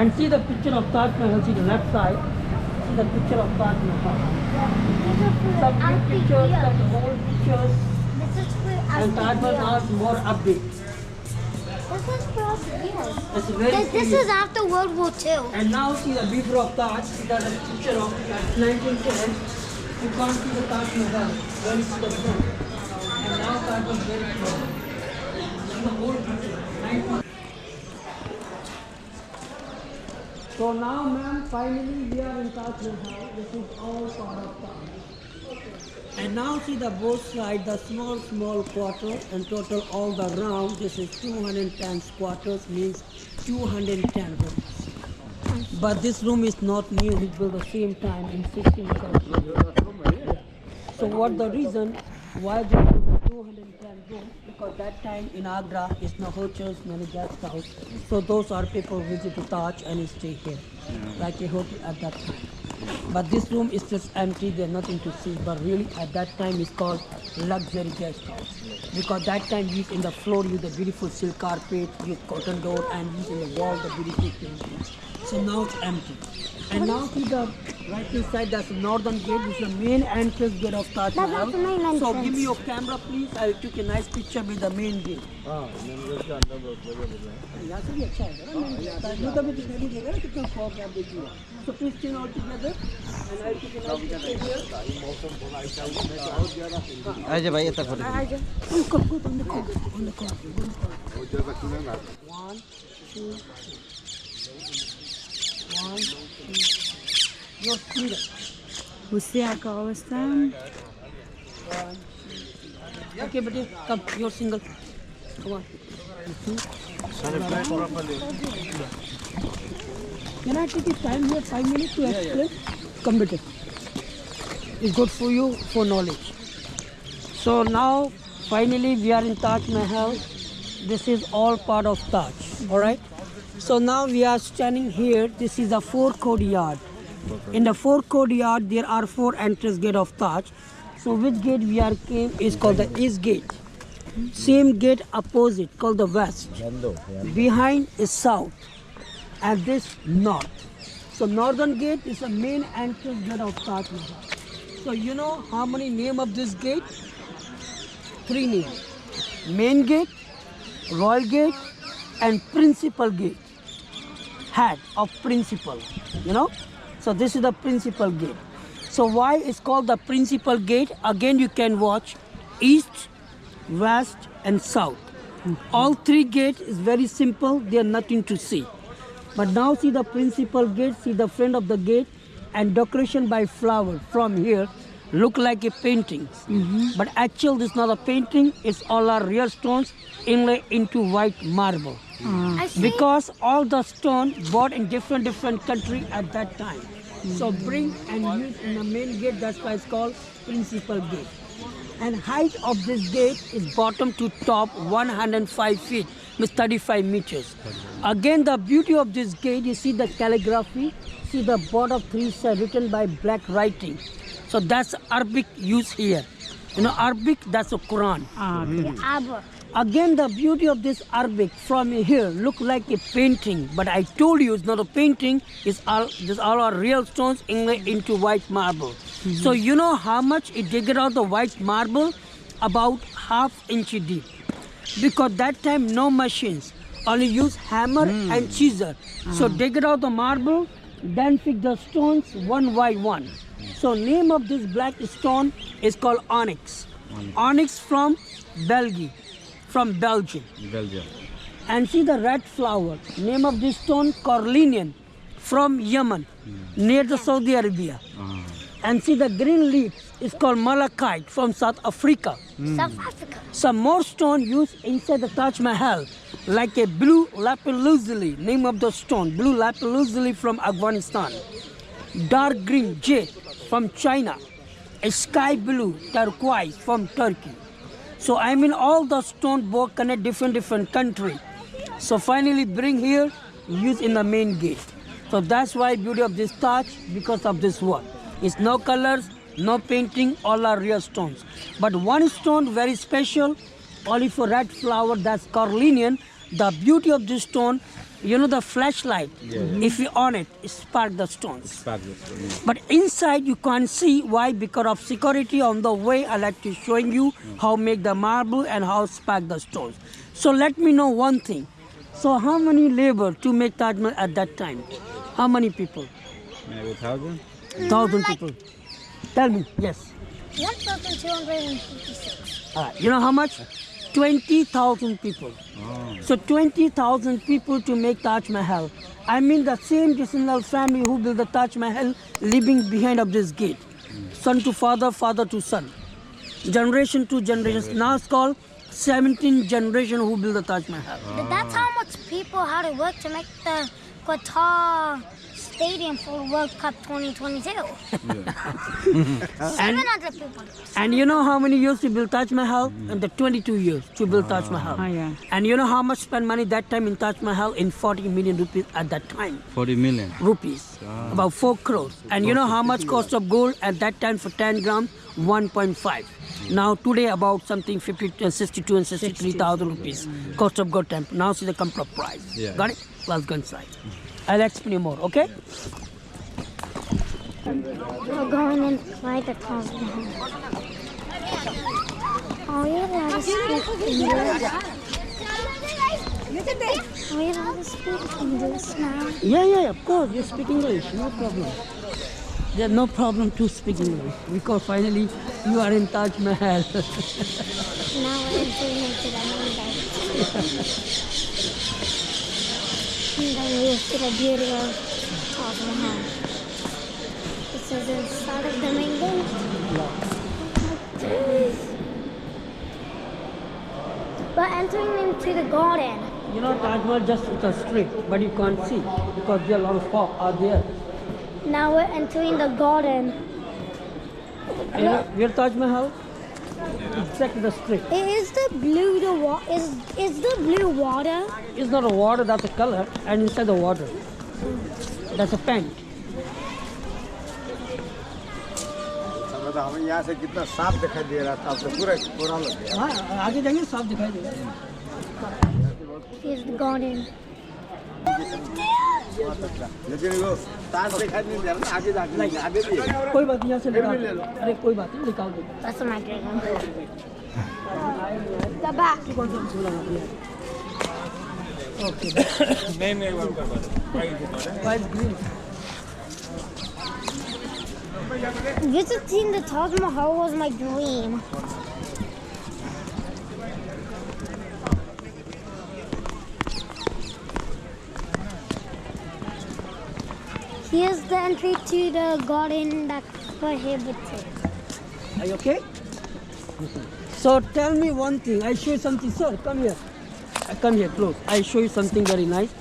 And see the picture of Taj Mahal, see the left side. See the picture of Taj Mahal. Some new pictures, some old pictures. This is for us. And Taj Mahal has more updates. This is for us. It's very This is after World War II. And now see the before of Taj, see the picture of 1910. You can't see the Taj Mahal, very to the front. And now Taj was very close. See the old picture, 1910. So now ma'am, finally we are in Taj Mahal. This is all part of Taj. And now see the both sides, the small quarters, and total all the round. This is 210 quarters, means 210 rooms. But this room is not new. It built the same time in 16th century. So what the reason why they built 210 rooms? Because that time in Agra is no hotels, many guest house. So those are people visit to Taj and stay here, like a hotel at that time. But this room is just empty, there's nothing to see. But really at that time it's called luxury guest house. Because that time used in the floor, use the beautiful silk carpet, use cotton door, and use in the wall the beautiful paintings. So now it's empty. And now see the right hand side, that's the northern gate. This is the main entrance gate of Taj Mahal. That's the main entrance. So give me your camera please. I took a nice picture with the main gate. यहाँ से भी अच्छा है ना main gate. Taj Mahal में दिखाई नहीं देगा ना कितना फॉग आप देखिए. So please stand all together. And I took a nice picture here. आजा भाई इतना photo On the corner. 1, 2, 1, 2. Your freedom. بصي على الكوستان. Okay, but come, you're single. Come on. Can I take time here, 5 minutes to explain? Come better. It's good for you, for knowledge. So now, finally, we are in Taj Mahal. This is all part of Taj, all right? So now we are standing here. This is a 4 courtyard. In the 4 courtyard, there are 4 entrance gate of Taj. So which gate we are came is called the East gate. Same gate opposite called the West. Behind is South, and this North. So northern gate is the main entrance gate of Taj Mahal. So you know how many name of this gate? 3 names. Main gate, Royal gate, and Principal gate. Head of Principal, you know. So this is the Principal gate. So why it's called the Principal gate? Again you can watch East, West and South. All 3 gates is very simple, they are nothing to see. But now see the Principal gate, see the front of the gate, and decoration by flower from here look like a painting. But actually this is not a painting, it's all our real stones inlaid into white marble. I see. Because all the stone bought in different country at that time. So bring and use in the main gate, that's why it's called Principal gate. And height of this gate is bottom to top 105 feet, means 35 meters. Again, the beauty of this gate, you see the calligraphy, see the board of 3 sides written by black writing. So that's Arabic used here. You know Arabic, that's the Quran. Aber. Again, the beauty of this Arabic from here look like a painting, but I told you it's not a painting. It's all are real stones inlaid into white marble. So you know how much it dig out the white marble? About ½ inch deep. Because that time no machines, only use hammer and chisel. So dig it out the marble, then fix the stones one by one. So name of this black stone is called onyx. Onyx from Belgium. From Belgium. And see the red flower. Name of this stone, Cornelian, from Yemen, near the Saudi Arabia. And see the green leaves is called malachite from South Africa. South Africa. Some more stone used inside the Taj Mahal, like a blue lapis lazuli. Name of the stone, blue lapis lazuli from Afghanistan. Dark green jade from China. A sky blue turquoise from Turkey. So I mean all the stone both connect different country. So finally bring here, use in the main gate. So that's why beauty of this Taj, because of this work. It's no colors, no painting, all are real stones. But one stone very special, only for red flower, that's Cornelian. The beauty of this stone, you know the flashlight, if you on it, it spark the stones. Spark this. But inside you can't see. Why? Because of security. On the way, I like to showing you how make the marble and how spark the stones. So let me know one thing. So how many labor to make Taj Mahal at that time? How many people? Maybe 1,000. 1,000 people. Tell me. Yes. 1,256. You know how much? 20,000 people. Oh. So 20,000 people to make Taj Mahal. I mean the same descendant family who built the Taj Mahal living behind of this gate. Son to father, father to son. Generation to generation. Now it's called 17th generation who built the Taj Mahal. But that's how much people had to work to make the Qatar Stadium for World Cup 2022. 700 people. And you know how many years to build Taj Mahal? And the 22 years to build Taj Mahal. Oh, yeah. And you know how much spent money that time in Taj Mahal? In 40 million rupees at that time. 40 million. Rupees. About 4 crores. And you know how much cost of gold at that time for 10 grams? 1.5. Now today about something 62 and 63,000 rupees. Cost of gold temple. Now see the compare price. Yeah. Got it? Let's go inside. I'll explain more, okay? We're going inside the Taj Mahal. Oh, you're allowed to speak English. Are we allowed to speak English now? Yeah, of course. You speak English. No problem. There's no problem to speak English because finally you are in Taj Mahal. Now we're entering into the main gate. And then we see the beauty of Taj Mahal. This is inside of the main gate. We're entering into the garden. You know, Taj Mahal just it's a street, but you can't see because there are a lot of fog out there. Now we're entering the garden. And you know, where Taj Mahal? Exactly the street. Is the blue the is the blue water? It's not a water, that's a color, and inside the water, that's a paint. हमें यहाँ से कितना साफ दिखाई दे रहा था अब तो पूरा कोरा लग गया हाँ, आगे जाएंगे साफ दिखाई देगा. Here's the garden. लेकिन वो ताज दिखाई नहीं दे रहा ना आगे जाके आगे भी है। कोई बात नहीं, यहाँ से निकाल दो. अरे कोई बात नहीं, निकाल दो. That's my dream. The back. कौन सा फूल लगा दिया? Okay. White green. Visiting the Taj Mahal was my dream. Here's the entry to the garden that's prohibited. Are you okay? So tell me one thing. I show you something, sir. Come here. Come here, close. I show you something very nice.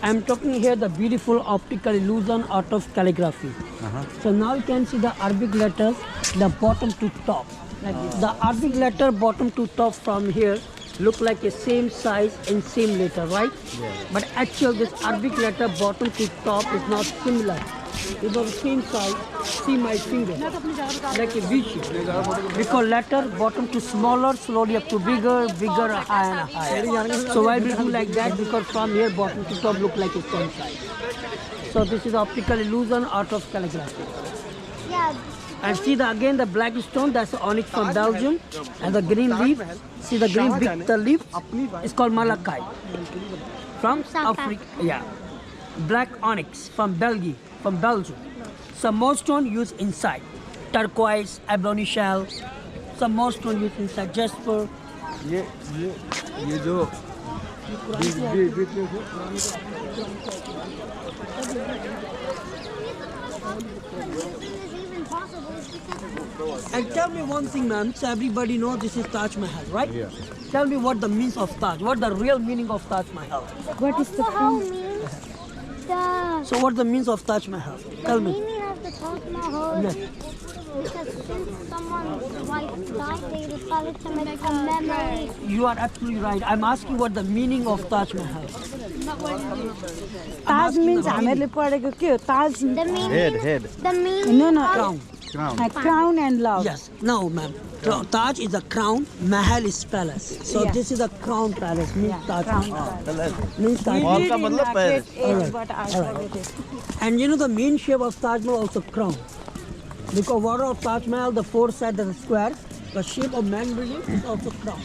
I'm talking here the beautiful optical illusion out of calligraphy. So now you can see the Arabic letters, the bottom to top. The Arabic letter bottom to top from here look like a same size and same letter, right? But actually this Arabic letter bottom to top is not similar. It's not the same size. See my finger, like a V shape. Because letter bottom to smaller, slowly up to bigger, bigger, higher and higher. So why we do like that? Because from here bottom to top look like a same size. So this is optical illusion out of calligraphy. Yeah. And see again the black stone, that's onyx from Belgium, and the green leaf. See the green big the leaf. It's called Malachi from South Africa. Yeah, black onyx from Belgium. Some more stone used inside, turquoise, ebony shell. Some more stone used inside, jasper. ये जो And tell me one thing, ma'am. So everybody knows this is Taj Mahal, right? Yeah. Tell me what the means of Taj. What the real meaning of Taj Mahal? What is the Mahal point? means the So what the means of Taj Mahal? Tell me. meaning of the Taj Mahal No. is because since someone's wife died, they decided to make a memory. You are absolutely right. I'm asking what the meaning of Taj Mahal. Taj means हामीहरूले पढेको के हो ताज The meaning, head. the meaning No, no. of Crown. Crown. Crown and love. Yes. No, ma'am. Taj is a crown. Mahal is palace. So Yeah. this is a crown palace. Means Yeah, Taj crown Mahal. palace. Means Taj We Mahal. did का मतलब inaugurate palace. it, Alright, but I alright. forget it. And you know the main shape of Taj Mahal also crown. Because what of Taj Mahal, the four sides are square. The shape of man building is also crown.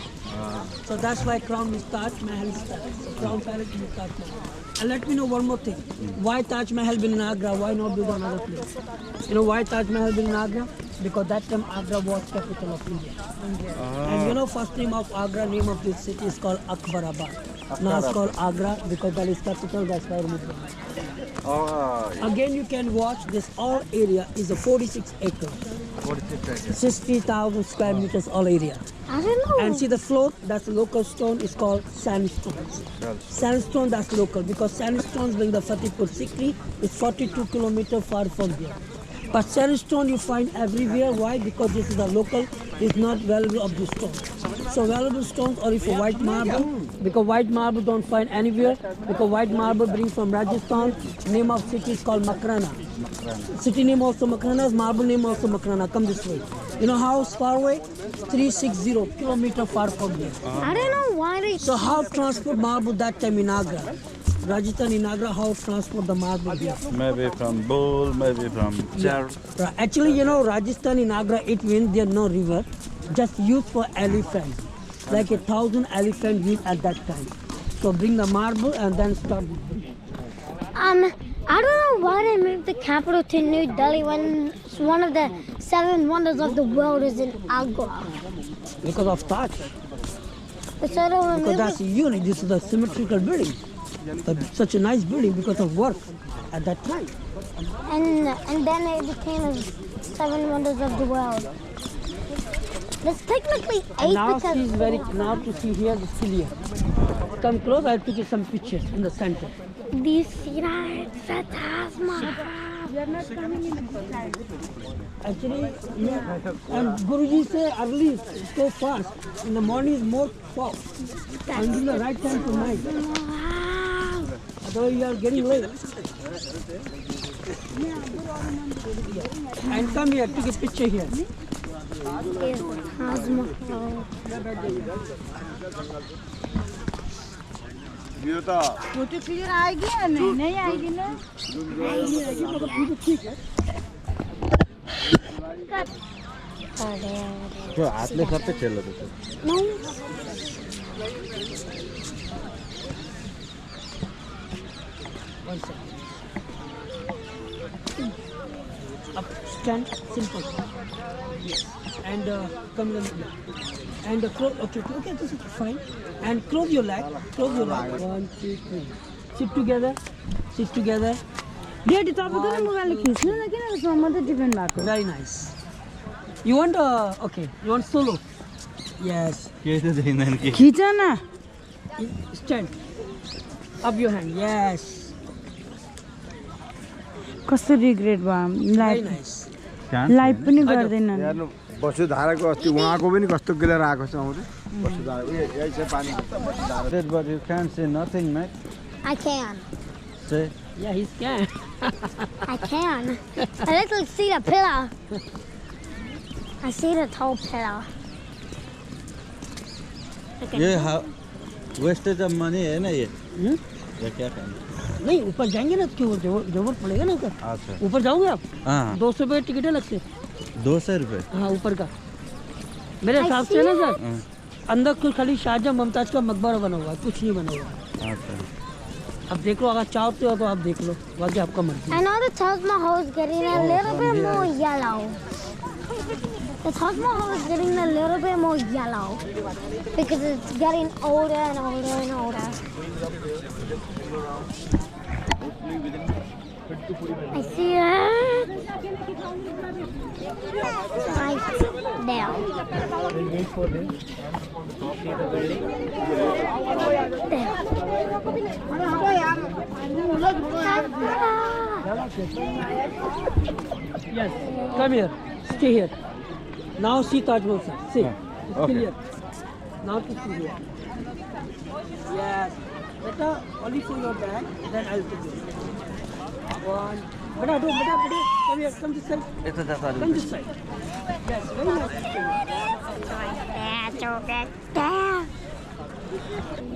So that's why crown means Taj Mahal is palace. So crown palace means Taj Mahal. And let me know one more thing. Why Taj Mahal built in Agra? Why not build another place? You know why Taj Mahal built in Agra? Because that time Agra was capital of India. And you know first name of Agra, name of this city is called Akbarabad. Now it's called Agra because that is capital, that's why I removed it. Oh, Again you can watch this all area is a 46 acres. 60,000 square meters all area. I don't know. And see the floor, that's the local stone, is called sandstone. Sandstone, that's local because sandstones being the Fatehpur Sikri is 42 kilometers far from here. But sandstone you find everywhere. Why? Because this is a local, is not valuable of the stone. So valuable stones are for white marble, because white marble don't find anywhere, because white marble brings from Rajasthan. Name of city is called Makrana. City name also Makrana, marble name also Makrana. Come this way. You know how far away? 360 kilometers far from here. I don't know why they. So how transport marble that time in Agra? Rajasthan in Agra, how transport the marble here? Maybe from bull, maybe from chair. Right. Actually, you know, Rajasthan in Agra, it means there no river, just used for elephant. Like 1,000 elephants used at that time. So bring the marble and then start. I don't know why they moved the capital to New Delhi when one of the 7 wonders of the world is in Agra. Because of Taj. But so they Because removed that's unique. This is a symmetrical building. Such a nice building because of work at that time. and then it became a 7 wonders of the world. There's technically 8 Now because she's very, now to see here the clear. Come close, I'll take you some pictures in the center. do you see that? It's a Taj Mahal. Actually, yeah. And Guruji say early, so fast. In the morning is more soft. And in the right time to night. Wow. Otherwise you are getting late. And come here, take a picture here. Here's the Taj Mahal. ये तो photo clear आएगी या नहीं? नहीं आएगी ना? त्यो हातले सबै खेल्दो रहेछ No. One second. Up, stand, simple. Yes. And come in the middle. And close, okay, this is fine. And close your leg, close your leg. 1, 2, 3. Sit together, sit together. Date तपाईँको नि मोबाइलले खिच्नु न किन त्यसमा मात्रै डिपेन्ड भएको? Very nice. You want, okay, you want solo? Yes. केही त देखिँदैन कि खिच न. Stand. Up your hand, yes. कस्तो रिग्रेट भयो Very लाइफ nice. लाइफ पनि गर्दैनन्. हेर्नु वसुधाराको अस्ति उहाँको पनि कस्तो क्लियर आएको छ आउँदै वसुधारा यही छ पानी That but you can't say nothing, mate. I can. Say, Yeah, he can. I can. I literally see the pillar. I see the tall pillar. ये wastage of money है ना ये Hmm? ये क्या करना नहीं ऊपर जाएंगे ना तो क्यों जरूरत पड़ेगा ना ऊपर अच्छा ऊपर जाओगे आप हाँ 200 रुपये टिकट है लगते 200 रुपये हाँ ऊपर का मेरे हिसाब से ना सर अंदर कुछ खाली शाहजहां मुमताज का मकबरा बना हुआ है कुछ नहीं बना हुआ है अच्छा अब देख लो अगर चाहते हो तो आप देख लो बाकी आपका मर्जी I know the Taj Mahal is getting a little bit more yellow. The Taj Mahal is getting a little bit more yellow because it's getting older and older and older. I see it right there. wait for them yes come here stay here now see Taj Mahal sir see it's okay. clear now to see here yes better only for your bag then I'll take you 1 Bada, do, bada, bada. Come here, come this side. यता जाता Come this side. Yes, very nice.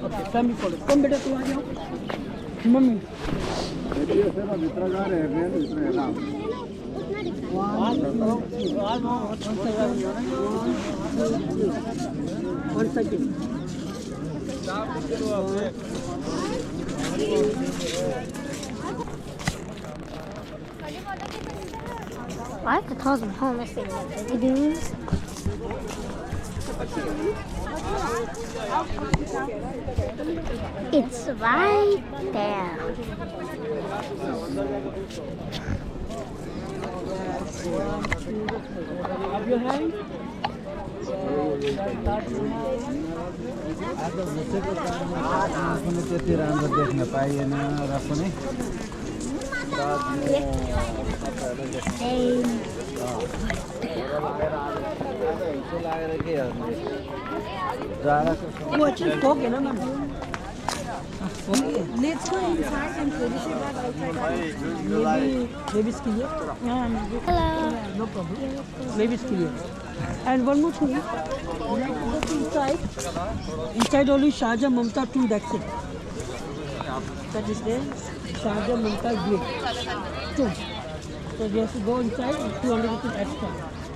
Okay, family photo. Come बेटा तू आ जाओ. Mummy. One second. I have to toss them home if they dudes. It's right there. Up your hand. आज बसेको कारणमा आफूले त्यति राम्रो देख्न पाइएन र पनि लागेर के हेर्ने वो अच्छी स्टॉक है ना ma'am. Let's go inside and finish it back outside. Babies के लिए. Hello. No problem. Babies के लिए. And one more thing. We like to go inside. Inside only Shahjahan Mumtaz tomb, that's it. That is there. Shahjahan Mumtaz grave tomb. So we have to go inside. 200 rupees extra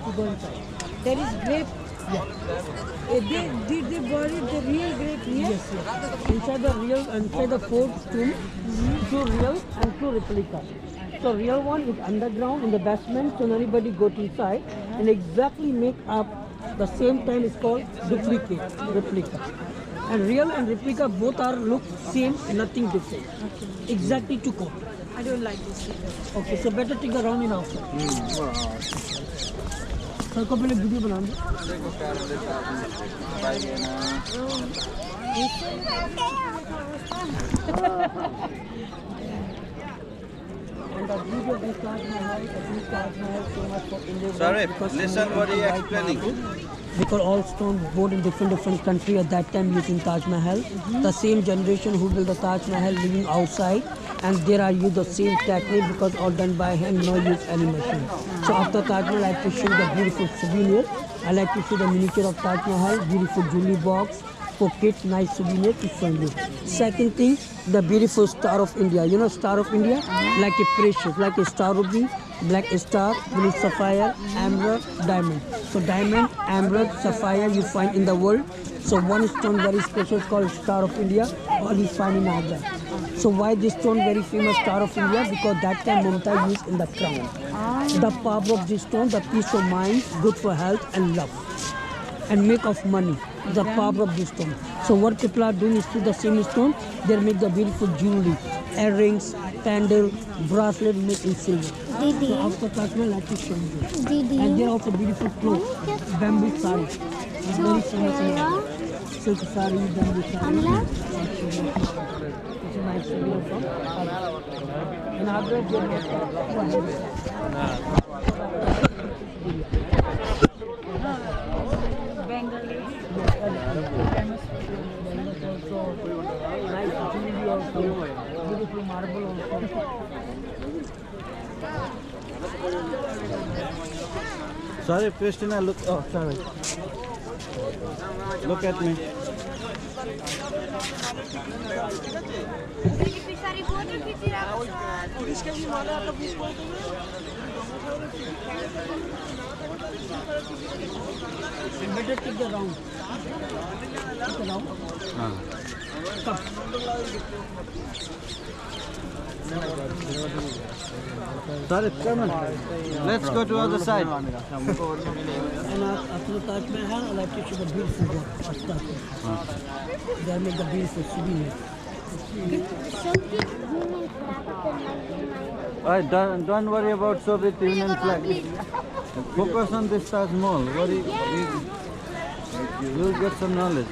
to go inside. There is grape. Yeah. Did they bury the real grape here? Yes, yes. Inside the real, inside the fourth tomb, two real and two replica. So real one is underground in the basement, so anybody go to inside and exactly make up the same time is called duplicate, replica. And real and replica both are look same, nothing different. Exactly to code. I don't like this. Okay, so better take the round in outside. Sir को पहले video बना दो. Sorry, listen what he explaining. Because all stones bought in different country at that time using Taj Mahal. The same generation who built the Taj Mahal living outside, and there are used the same technique because all done by hand, no use any machine. So after Taj Mahal, I like to show the beautiful souvenir. I like to show the miniature of Taj Mahal, beautiful jewelry box for kids, nice souvenir to show you. Second thing, the beautiful Star of India. You know Star of India, like a precious, like a star ruby, black star, blue sapphire, emerald, diamond. So diamond, emerald, sapphire you find in the world. So one stone very special called Star of India, all you find in Agra. So why this stone very famous Star of India? Because that time Mumtaz used in the crown. The power of this stone, the peace of mind, good for health and love, and make of money. The power of this stone. So what people are doing is to the same stone, they make the beautiful jewelry, earrings, pendant, bracelet made in silver. Didi. So after Taj Mahal, I like to show you. Didi. And there are also beautiful clothes, bamboo sari. It's very famous in India. Silk sari, bamboo sari. Amla? It's a nice souvenir from Agra. In Agra, there nice jewelry also, beautiful marble also. Sorry, Christina, look. Oh, sorry. Look at me. Better take the round. Take the round. Come. Sorry, come on. Let's go to other side. And after the Taj Mahal, I like to show the beautiful work of Taj Mahal. They make the beautiful souvenir. Don't worry about Soviet Union flag. Focus on this Taj Mahal. You'll get some knowledge.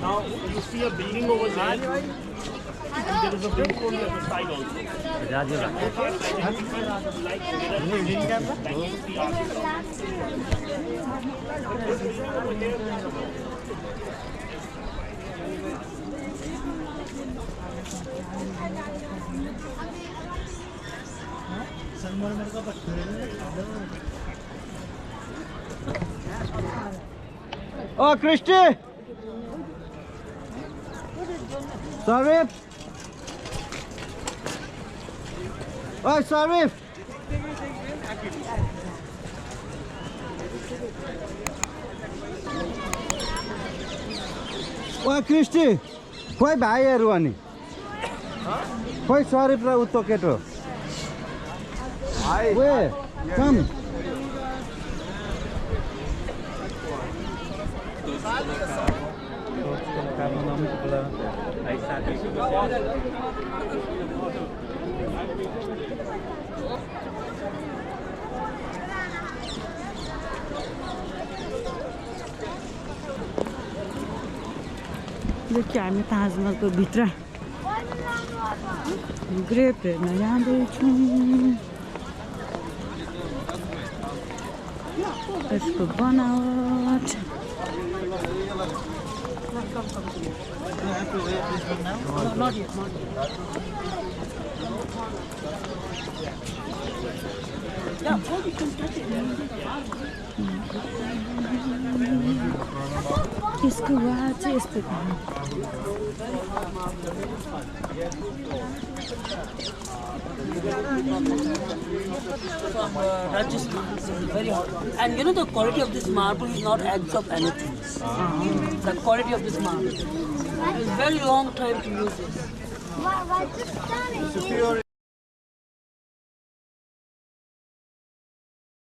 Now you see a building over there. there is a wing on the other side also. Oh, Christy! Sarif! Oh, Sarif! Oh, Christy! Why buy everyone? Why Sarif ra utto keto? Where? Come. देखिए हामी ताजमहलको भित्र grep हेर्न जाँदैछौँ यसको बनावट यसको वाल चाहिँ यस्तो Rajasthan, very hot. And you know the quality of this marble is not eggs of anything. The quality of this marble. It's very long time to use this. Rajasthan is